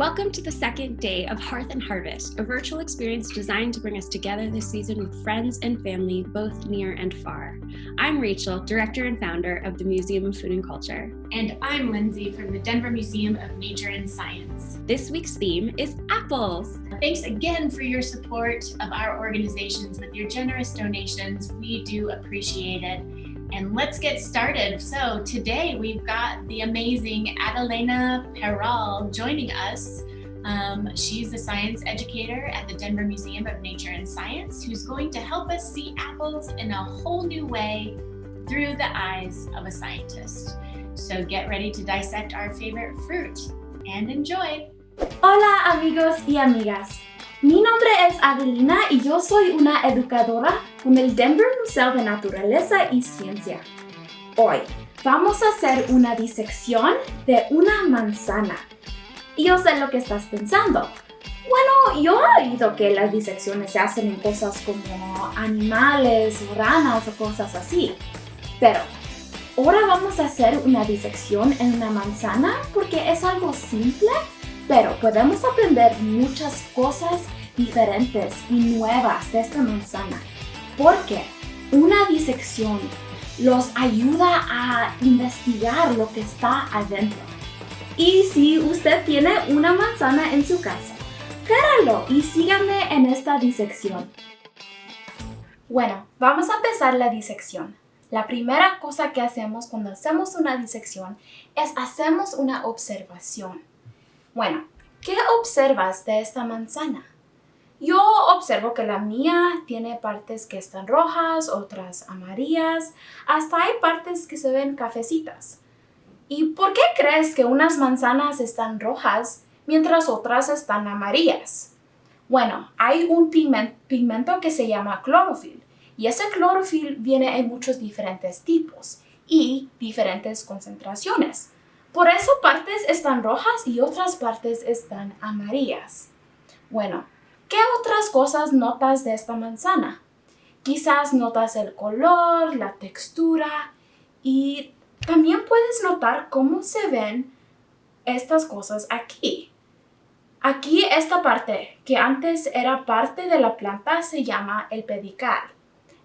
Welcome to the second day of Hearth and Harvest, a virtual experience designed to bring us together this season with friends and family, both near and far. I'm Rachel, director and founder of the Museum of Food and Culture. And I'm Lindsay from the Denver Museum of Nature and Science. This week's theme is apples. Thanks again for your support of our organizations. With your generous donations, we do appreciate it. And let's get started. So today we've got the amazing Adelina Parral joining us. She's a science educator at the Denver Museum of Nature and Science who's going to help us see apples in a whole new way through the eyes of a scientist. So get ready to dissect our favorite fruit and enjoy. Hola amigos y amigas. Mi nombre es Adelina y yo soy una educadora con el Denver Museo de Naturaleza y Ciencia. Hoy vamos a hacer una disección de una manzana. Y yo sé lo que estás pensando. Bueno, yo he oído que las disecciones se hacen en cosas como animales o ranas o cosas así. Pero ahora vamos a hacer una disección en una manzana porque es algo simple, pero podemos aprender muchas cosas diferentes y nuevas de esta manzana. Porque una disección los ayuda a investigar lo que está adentro. Y si usted tiene una manzana en su casa, cáralo y síganme en esta disección. Bueno, vamos a empezar la disección. La primera cosa que hacemos cuando hacemos una disección es hacemos una observación. Bueno, ¿qué observas de esta manzana? Yo observo que la mía tiene partes que están rojas, otras amarillas, hasta hay partes que se ven cafecitas. ¿Y por qué crees que unas manzanas están rojas mientras otras están amarillas? Bueno, hay un pigmento que se llama clorofil y ese clorofil viene en muchos diferentes tipos y diferentes concentraciones. Por eso partes están rojas y otras partes están amarillas. Bueno, ¿qué otras cosas notas de esta manzana? Quizás notas el color, la textura y también puedes notar cómo se ven estas cosas aquí. Aquí esta parte, que antes era parte de la planta, se llama el pedical.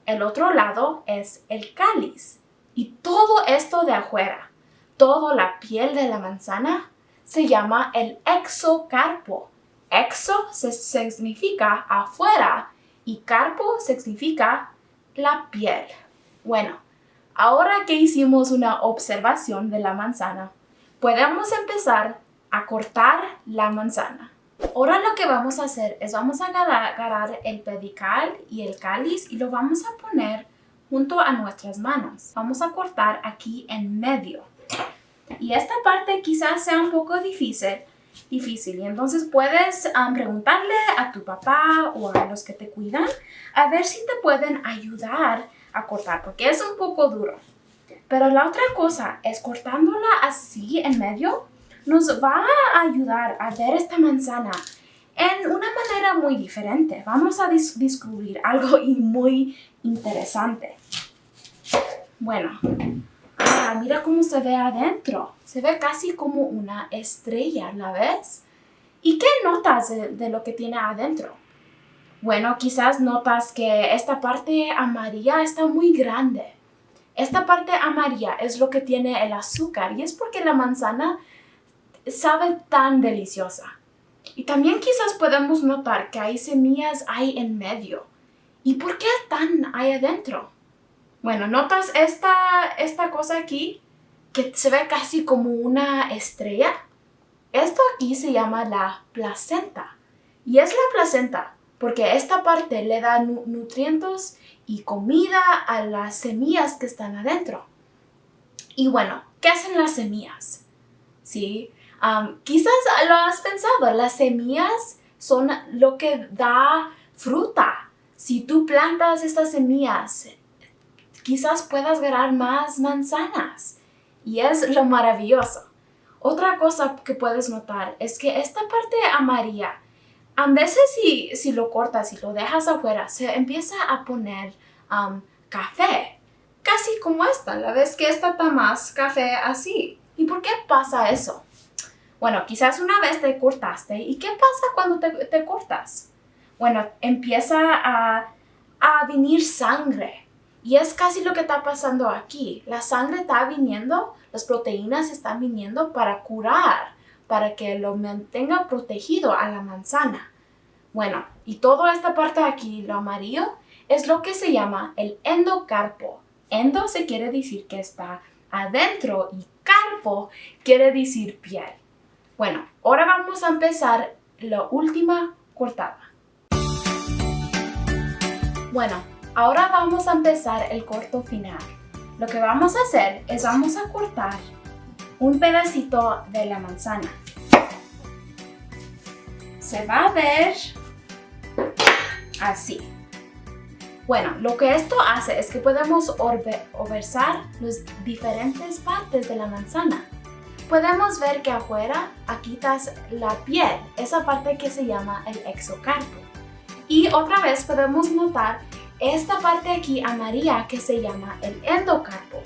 El otro lado es el cáliz. Y todo esto de afuera, toda la piel de la manzana, se llama el exocarpo. Exo significa afuera y carpo significa la piel. Bueno, ahora que hicimos una observación de la manzana, podemos empezar a cortar la manzana. Ahora lo que vamos a hacer es vamos a agarrar el pedical y el cáliz y lo vamos a poner junto a nuestras manos. Vamos a cortar aquí en medio. Y esta parte quizás sea un poco difícil y entonces puedes preguntarle a tu papá o a los que te cuidan a ver si te pueden ayudar a cortar porque es un poco duro. Pero la otra cosa es cortándola así en medio nos va a ayudar a ver esta manzana en una manera muy diferente. Vamos a descubrir algo muy interesante. Bueno, mira cómo se ve adentro. Se ve casi como una estrella, ¿la ves? ¿Y qué notas de lo que tiene adentro? Bueno, quizás notas que esta parte amarilla está muy grande. Esta parte amarilla es lo que tiene el azúcar y es porque la manzana sabe tan deliciosa. Y también quizás podemos notar que hay semillas ahí en medio. ¿Y por qué están ahí adentro? Bueno, ¿notas esta cosa aquí? Que se ve casi como una estrella. Esto aquí se llama la placenta. Y es la placenta porque esta parte le da nutrientes y comida a las semillas que están adentro. Y bueno, ¿qué hacen las semillas? ¿Sí? Quizás lo has pensado, las semillas son lo que da fruta. Si tú plantas estas semillas, quizás puedas ganar más manzanas. Y es lo maravilloso. Otra cosa que puedes notar es que esta parte amarilla, a veces si lo cortas y lo dejas afuera, se empieza a poner café. Casi como esta, la vez que esta está más café así. ¿Y por qué pasa eso? Bueno, quizás una vez te cortaste. ¿Y qué pasa cuando te cortas? Bueno, empieza a venir sangre. Y es casi lo que está pasando aquí. La sangre está viniendo, las proteínas están viniendo para curar, para que lo mantenga protegido a la manzana. Bueno, y toda esta parte de aquí, lo amarillo, es lo que se llama el endocarpo. Endo se quiere decir que está adentro y carpo quiere decir piel. Bueno, ahora vamos a empezar la última cortada. Bueno, ahora vamos a empezar el corto final. Lo que vamos a hacer es vamos a cortar un pedacito de la manzana. Se va a ver así. Bueno, lo que esto hace es que podemos observar las diferentes partes de la manzana. Podemos ver que afuera, aquí está la piel, esa parte que se llama el exocarpo. Y otra vez podemos notar esta parte aquí amarilla que se llama el endocarpo.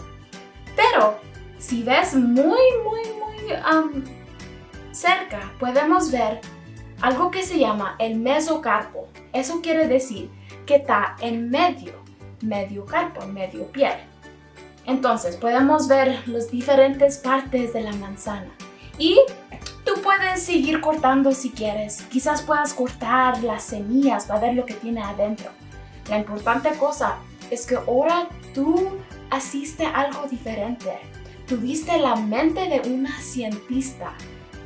Pero si ves muy cerca, podemos ver algo que se llama el mesocarpo. Eso quiere decir que está en medio carpo, medio piel. Entonces podemos ver las diferentes partes de la manzana. Y tú puedes seguir cortando si quieres. Quizás puedas cortar las semillas para ver lo que tiene adentro. La importante cosa es que ahora tú hiciste algo diferente. Tuviste la mente de una científica.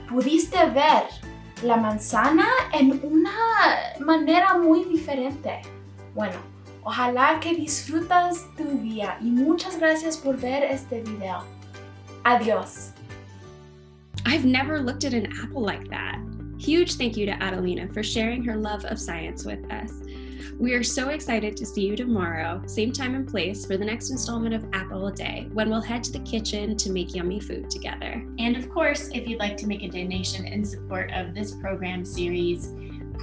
Pudiste ver la manzana en una manera muy diferente. Bueno, ojalá que disfrutas tu día y muchas gracias por ver este video. Adiós. I've never looked at an apple like that. Huge thank you to Adelina for sharing her love of science with us. We are so excited to see you tomorrow, same time and place, for the next installment of Apple a Day, when we'll head to the kitchen to make yummy food together. And of course, if you'd like to make a donation in support of this program series,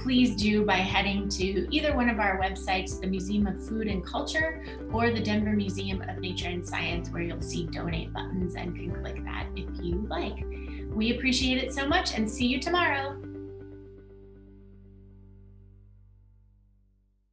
please do by heading to either one of our websites, the Museum of Food and Culture or the Denver Museum of Nature and Science, where you'll see donate buttons and can click that if you like. We appreciate it so much and see you tomorrow.